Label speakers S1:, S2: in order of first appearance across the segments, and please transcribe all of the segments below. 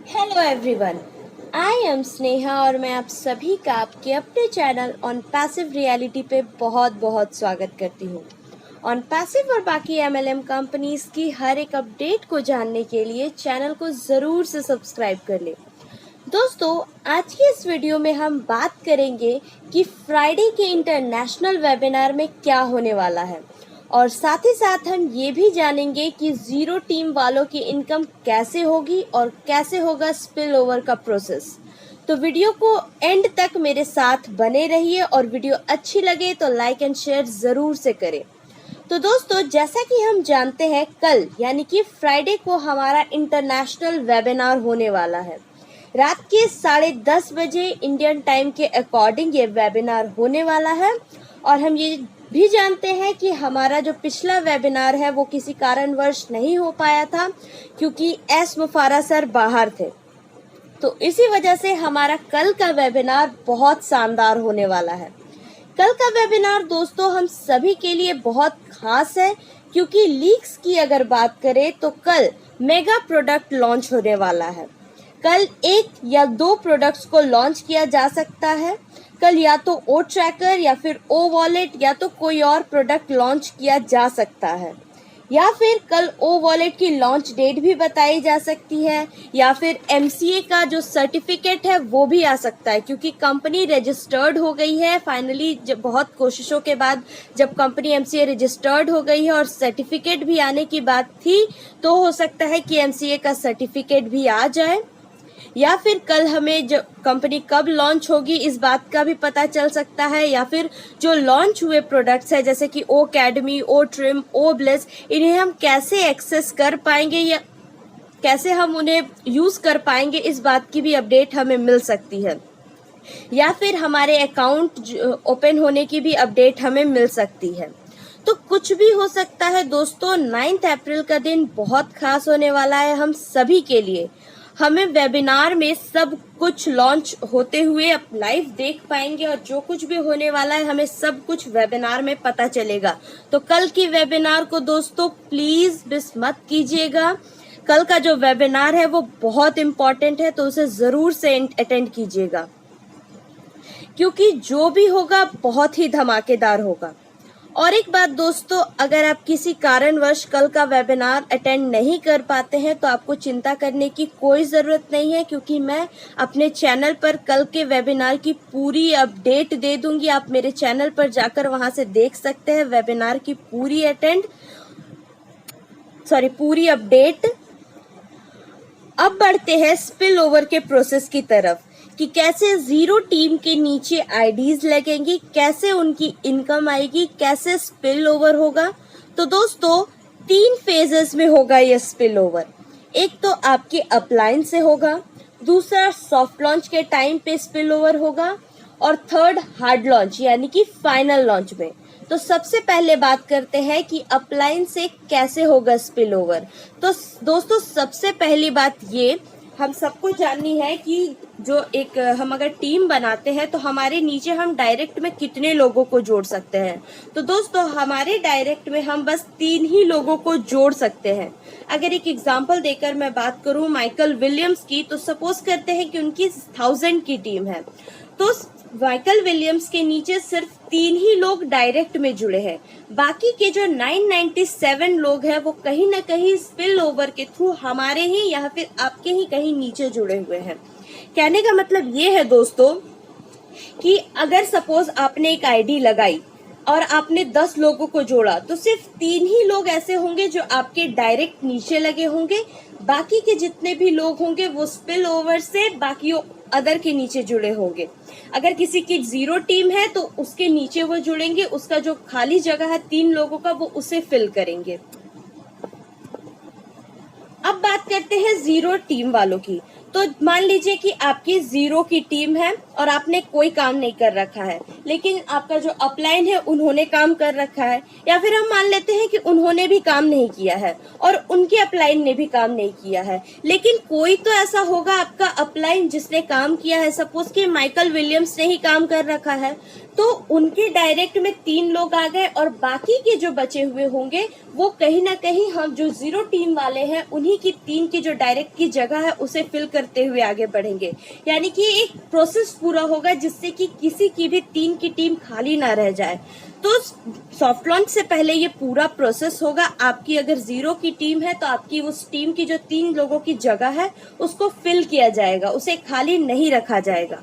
S1: Hello everyone, I am Sneha और मैं आप सभी का आपके अपने चैनल ऑन पैसिव रियलिटी पे बहुत बहुत स्वागत करती हूँ। ऑन पैसिव और बाकी एमएलएम कंपनीज की हर एक अपडेट को जानने के लिए चैनल को ज़रूर से सब्सक्राइब कर ले। दोस्तों, आज की इस वीडियो में हम बात करेंगे कि फ्राइडे के इंटरनेशनल वेबिनार में क्या होने वाला है और साथ ही साथ हम ये भी जानेंगे कि जीरो टीम वालों की इनकम कैसे होगी और कैसे होगा स्पिल ओवर का प्रोसेस। तो वीडियो को एंड तक मेरे साथ बने रहिए और वीडियो अच्छी लगे तो लाइक एंड शेयर ज़रूर से करें। तो दोस्तों, जैसा कि हम जानते हैं, कल यानी कि फ्राइडे को हमारा इंटरनेशनल वेबिनार होने वाला है। रात के 10:30 बजे इंडियन टाइम के अकॉर्डिंग ये वेबिनार होने वाला है और हम ये भी जानते हैं कि हमारा जो पिछला वेबिनार है वो किसी कारणवश नहीं हो पाया था क्योंकि एस मुफारा सर बाहर थे। तो इसी वजह से हमारा कल का वेबिनार बहुत शानदार होने वाला है। कल का वेबिनार दोस्तों हम सभी के लिए बहुत खास है क्योंकि लीक्स की अगर बात करें तो कल मेगा प्रोडक्ट लॉन्च होने वाला है। कल 1 या 2 प्रोडक्ट्स को लॉन्च किया जा सकता है। कल या तो ओ ट्रैकर या फिर ओ वॉलेट या तो कोई और प्रोडक्ट लॉन्च किया जा सकता है, या फिर कल ओ वॉलेट की लॉन्च डेट भी बताई जा सकती है, या फिर एमसीए का जो सर्टिफिकेट है वो भी आ सकता है क्योंकि कंपनी रजिस्टर्ड हो गई है। फाइनली जब बहुत कोशिशों के बाद जब कंपनी एमसीए रजिस्टर्ड हो गई है और सर्टिफिकेट भी आने की बात थी, तो हो सकता है कि एमसीए का सर्टिफिकेट भी आ जाए, या फिर कल हमें जो कंपनी कब लॉन्च होगी इस बात का भी पता चल सकता है, या फिर जो लॉन्च हुए प्रोडक्ट्स है जैसे कि ओ अकेडमी, ओ ट्रिम, ओ ब्लेस, इन्हें हम कैसे एक्सेस कर पाएंगे या कैसे हम उन्हें यूज कर पाएंगे, इस बात की भी अपडेट हमें मिल सकती है, या फिर हमारे अकाउंट ओपन होने की भी अपडेट हमें मिल सकती है। तो कुछ भी हो सकता है दोस्तों। 9 अप्रैल का दिन बहुत खास होने वाला है हम सभी के लिए। हमें वेबिनार में सब कुछ लॉन्च होते हुए अब लाइव देख पाएंगे और जो कुछ भी होने वाला है हमें सब कुछ वेबिनार में पता चलेगा। तो कल की वेबिनार को दोस्तों प्लीज मिस मत कीजिएगा। कल का जो वेबिनार है वो बहुत इम्पोर्टेंट है, तो उसे जरूर से अटेंड कीजिएगा क्योंकि जो भी होगा बहुत ही धमाकेदार होगा। और एक बात दोस्तों, अगर आप किसी कारणवश कल का वेबिनार अटेंड नहीं कर पाते हैं तो आपको चिंता करने की कोई ज़रूरत नहीं है क्योंकि मैं अपने चैनल पर कल के वेबिनार की पूरी अपडेट दे दूंगी। आप मेरे चैनल पर जाकर वहां से देख सकते हैं वेबिनार की पूरी अपडेट। अब बढ़ते हैं स्पिल ओवर के प्रोसेस की तरफ कि कैसे जीरो टीम के नीचे आईडीज लगेंगी, कैसे उनकी इनकम आएगी, कैसे स्पिल ओवर होगा। तो दोस्तों 3 फेजेस में होगा ये स्पिल ओवर। एक तो आपके अपलाइन से होगा, दूसरा सॉफ्ट लॉन्च के टाइम पे स्पिल ओवर होगा और थर्ड हार्ड लॉन्च यानी कि फाइनल लॉन्च में। तो सबसे पहले बात करते हैं कि अपलाइन से कैसे होगा स्पिल ओवर। तो दोस्तों सबसे पहली बात ये हम सबको जाननी है कि जो एक हम अगर टीम बनाते हैं तो हमारे नीचे हम डायरेक्ट में कितने लोगों को जोड़ सकते हैं। तो दोस्तों हमारे डायरेक्ट में हम बस 3 ही लोगों को जोड़ सकते हैं। अगर एक एग्जांपल देकर मैं बात करूं माइकल विलियम्स की, तो सपोज करते हैं कि उनकी 1000 की टीम है, तो माइकल विलियम्स के नीचे सिर्फ 3 ही लोग डायरेक्ट में जुड़े हैं। बाकी के जो 997 लोग हैं वो कहीं ना कहीं स्पिल ओवर के थ्रू हमारे ही या फिर आपके ही कहीं नीचे जुड़े हुए हैं। कहने का मतलब ये है दोस्तों कि अगर सपोज आपने एक आईडी लगाई और आपने 10 लोगों को जोड़ा तो सिर्फ 3 ही लोग ऐसे होंगे जो आपके डायरेक्ट नीचे लगे होंगे। बाकी के जितने भी लोग होंगे वो स्पिल ओवर से बाकी अदर के नीचे जुड़े होंगे। अगर किसी की जीरो टीम है तो उसके नीचे वो जुड़ेंगे, उसका जो खाली जगह है 3 लोगों का वो उसे फिल करेंगे। अब बात करते हैं जीरो टीम वालों की। तो मान लीजिए कि आपकी 0 की टीम है और आपने कोई काम नहीं कर रखा है, लेकिन आपका जो अपलाइन है उन्होंने काम कर रखा है, या फिर हम मान लेते हैं कि उन्होंने भी काम नहीं किया है और उनके अपलाइन ने भी काम नहीं किया है, लेकिन कोई तो ऐसा होगा आपका अपलाइन जिसने काम किया है। सपोज कि माइकल विलियम्स ने ही काम कर रखा है, तो उनके डायरेक्ट में 3 लोग आ गए और बाकी के जो बचे हुए होंगे वो कहीं ना कहीं हम जो जीरो टीम वाले हैं उन्हीं की 3 की जो डायरेक्ट की जगह है उसे फिल करते हुए आगे बढ़ेंगे। यानी कि एक प्रोसेस पूरा होगा जिससे कि किसी की भी 3 की टीम खाली ना रह जाए। तो सॉफ्ट लॉन्च से पहले ये पूरा प्रोसेस होगा। आपकी अगर 0 की टीम है तो आपकी उस टीम की जो 3 लोगों की जगह है उसको फिल किया जाएगा, उसे खाली नहीं रखा जाएगा।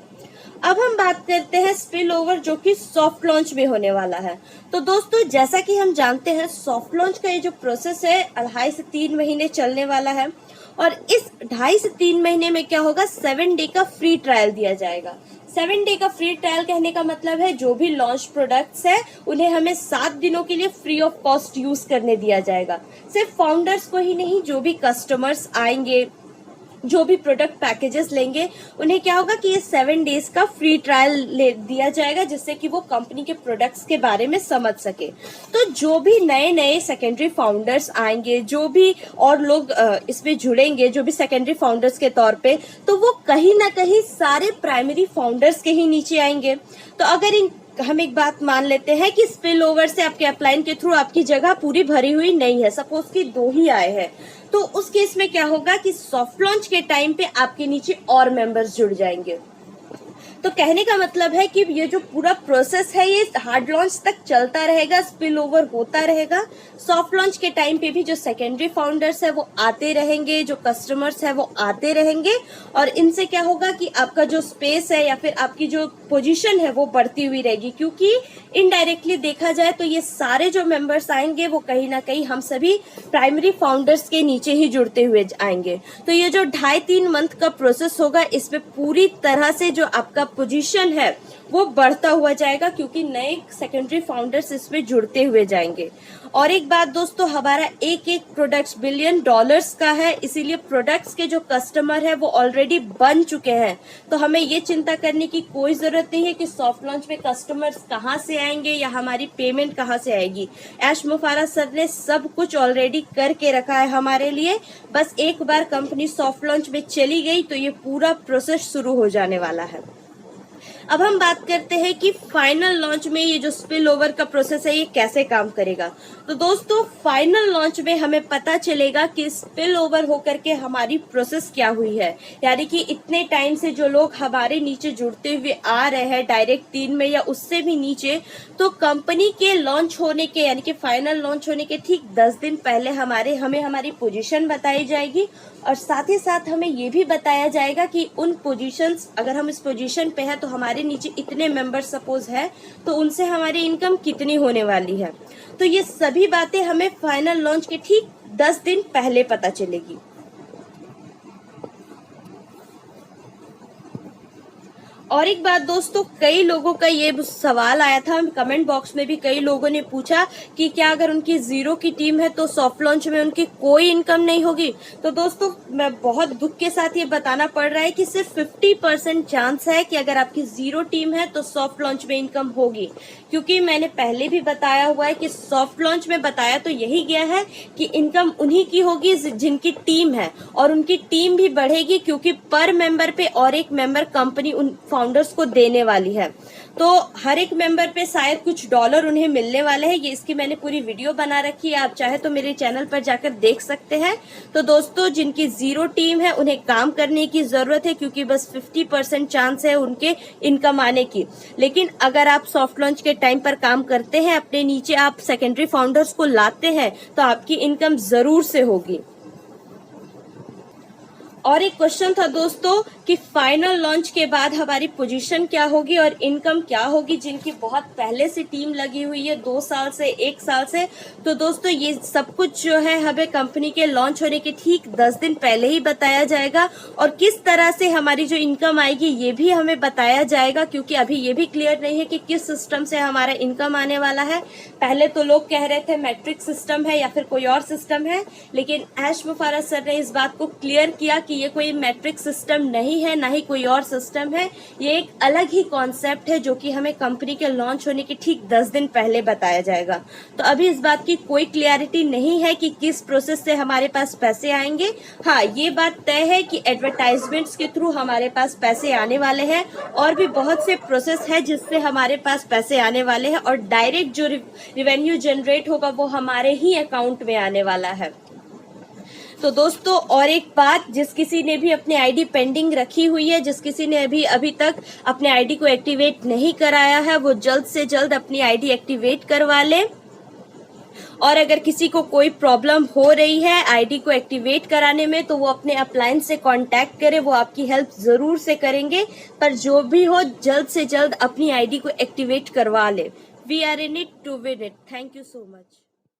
S1: अब हम बात करते हैं स्पिल ओवर, जो कि सॉफ्ट लॉन्च में होने वाला है। तो दोस्तों, जैसा कि हम जानते हैं सॉफ्ट लॉन्च का ये जो प्रोसेस है 2.5 से 3 महीने चलने वाला है। और इस 2.5 से 3 महीने में क्या होगा, 7 डे का फ्री ट्रायल दिया जाएगा। 7 डे का फ्री ट्रायल कहने का मतलब है जो भी लॉन्च प्रोडक्ट्स है उन्हें हमें 7 दिनों के लिए फ्री ऑफ कॉस्ट यूज करने दिया जाएगा। सिर्फ फाउंडर्स को ही नहीं, जो भी कस्टमर्स आएंगे, जो भी प्रोडक्ट पैकेजेस लेंगे, उन्हें क्या होगा कि ये 7 डेज का फ्री ट्रायल दिया जाएगा, जिससे कि वो कंपनी के प्रोडक्ट्स के बारे में समझ सके। तो जो भी नए नए सेकेंडरी फाउंडर्स आएंगे, जो भी और लोग इसमें जुड़ेंगे, जो भी सेकेंडरी फाउंडर्स के तौर पे, तो वो कहीं ना कहीं सारे प्राइमरी फाउंडर्स के ही नीचे आएंगे। तो अगर हम एक बात मान लेते हैं कि स्पिल ओवर से आपके अपलाइन के थ्रू आपकी जगह पूरी भरी हुई नहीं है, सपोज कि 2 ही आए हैं, तो उस केस में क्या होगा कि सॉफ्ट लॉन्च के टाइम पे आपके नीचे और मेंबर्स जुड़ जाएंगे। तो कहने का मतलब है कि ये जो पूरा प्रोसेस है ये हार्ड लॉन्च तक चलता रहेगा, स्पिल ओवर होता रहेगा। सॉफ्ट लॉन्च के टाइम पे भी जो सेकेंडरी फाउंडर्स है वो आते रहेंगे, जो कस्टमर्स है वो आते रहेंगे, और इनसे क्या होगा कि आपका जो स्पेस है या फिर आपकी जो पोजीशन है वो बढ़ती हुई रहेगी। क्योंकि इनडायरेक्टली देखा जाए तो ये सारे जो मेंबर्स आएंगे वो कहीं ना कहीं हम सभी प्राइमरी फाउंडर्स के नीचे ही जुड़ते हुए आएंगे। तो ये जो 2.5-3 मंथ का प्रोसेस होगा, इसमें पूरी तरह से जो आपका पोजीशन है वो बढ़ता हुआ जाएगा, क्योंकि नए सेकेंडरी फाउंडर्स इसमें जुड़ते हुए जाएंगे। और एक बात दोस्तों, हमारा एक एक प्रोडक्ट्स $1 बिलियन का है, इसीलिए प्रोडक्ट्स के जो कस्टमर है वो ऑलरेडी बन चुके हैं। तो हमें ये चिंता करने की कोई जरूरत नहीं है कि सॉफ्ट लॉन्च में कस्टमर्स कहाँ से आएंगे या हमारी पेमेंट कहाँ से आएगी। ऐश मुफारा सर ने सब कुछ ऑलरेडी करके रखा है हमारे लिए। बस एक बार कंपनी सॉफ्ट लॉन्च में चली गई तो ये पूरा प्रोसेस शुरू हो जाने वाला है। अब हम बात करते हैं कि फाइनल लॉन्च में ये जो स्पिल ओवर का प्रोसेस है ये कैसे काम करेगा। तो दोस्तों, फाइनल लॉन्च में हमें पता चलेगा कि स्पिल ओवर होकर के हमारी प्रोसेस क्या हुई है। यानी कि इतने टाइम से जो लोग हमारे नीचे जुड़ते हुए आ रहे हैं डायरेक्ट 3 में या उससे भी नीचे, तो कंपनी के लॉन्च होने के यानी कि फाइनल लॉन्च होने के ठीक 10 दिन पहले हमें हमारी पोजीशन बताई जाएगी, और साथ ही साथ हमें ये भी बताया जाएगा कि उन पोजीशंस, अगर हम इस पोजीशन पे हैं तो हमारे नीचे इतने मेंबर्स सपोज है तो उनसे हमारी इनकम कितनी होने वाली है। तो ये सभी बातें हमें फाइनल लॉन्च के ठीक 10 दिन पहले पता चलेगी। और एक बात दोस्तों, कई लोगों का ये सवाल आया था कमेंट बॉक्स में भी, कई लोगों ने पूछा कि क्या अगर उनकी 0 की टीम है तो सॉफ्ट लॉन्च में उनकी कोई इनकम नहीं होगी। तो दोस्तों, मैं बहुत दुख के साथ ये बताना पड़ रहा है कि सिर्फ 50% चांस है कि अगर आपकी 0 टीम है तो सॉफ्ट लॉन्च में इनकम होगी। क्योंकि मैंने पहले भी बताया हुआ है कि सॉफ्ट लॉन्च में बताया तो यही गया है कि इनकम उन्हीं की होगी जिनकी टीम है, और उनकी टीम भी बढ़ेगी क्योंकि पर मेंबर पे और एक मेंबर कंपनी उन फाउंडर्स को देने वाली है। तो हर एक मेंबर पे शायद कुछ डॉलर उन्हें मिलने वाले हैं। ये इसकी मैंने पूरी वीडियो बना रखी है, आप चाहे तो मेरे चैनल पर जाकर देख सकते हैं। तो दोस्तों, जिनकी 0 टीम है उन्हें काम करने की जरूरत है, क्योंकि बस 50% चांस है उनके इनकम आने की। लेकिन अगर आप सॉफ्ट लॉन्च के टाइम पर काम करते हैं, अपने नीचे आप सेकेंडरी फाउंडर्स को लाते हैं, तो आपकी इनकम जरूर से होगी। और एक क्वेश्चन था दोस्तों कि फाइनल लॉन्च के बाद हमारी पोजीशन क्या होगी और इनकम क्या होगी, जिनकी बहुत पहले से टीम लगी हुई है 2 साल से 1 साल से। तो दोस्तों, ये सब कुछ जो है हमें कंपनी के लॉन्च होने के ठीक 10 दिन पहले ही बताया जाएगा, और किस तरह से हमारी जो इनकम आएगी ये भी हमें बताया जाएगा, क्योंकि अभी ये भी क्लियर नहीं है कि किस सिस्टम से हमारा इनकम आने वाला है। पहले तो लोग कह रहे थे मैट्रिक सिस्टम है या फिर कोई और सिस्टम है, लेकिन ऐश मुफारा सर ने इस बात को क्लियर किया कि ये कोई मैट्रिक सिस्टम नहीं है, ना ही कोई और सिस्टम है। ये एक अलग ही कॉन्सेप्ट है जो कि हमें कंपनी के लॉन्च होने के ठीक 10 दिन पहले बताया जाएगा। तो अभी इस बात की कोई क्लियरिटी नहीं है कि किस प्रोसेस से हमारे पास पैसे आएंगे। हाँ, ये बात तय है कि एडवर्टाइजमेंट्स के थ्रू हमारे पास पैसे आने वाले हैं, और भी बहुत से प्रोसेस है जिससे हमारे पास पैसे आने वाले हैं, और डायरेक्ट जो रेवेन्यू जनरेट होगा वो हमारे ही अकाउंट में आने वाला है। तो दोस्तों और एक बात, जिस किसी ने भी अपनी आईडी पेंडिंग रखी हुई है, जिस किसी ने अभी तक अपने आईडी को एक्टिवेट नहीं कराया है, वो जल्द से जल्द अपनी आईडी एक्टिवेट करवा ले। और अगर किसी को कोई प्रॉब्लम हो रही है आईडी को एक्टिवेट कराने में, तो वो अपने अपलायंस से कांटेक्ट करे, वो आपकी हेल्प जरूर से करेंगे। पर जो भी हो, जल्द से जल्द अपनी आईडी को एक्टिवेट करवा ले। We are in it to win it. Thank you so much.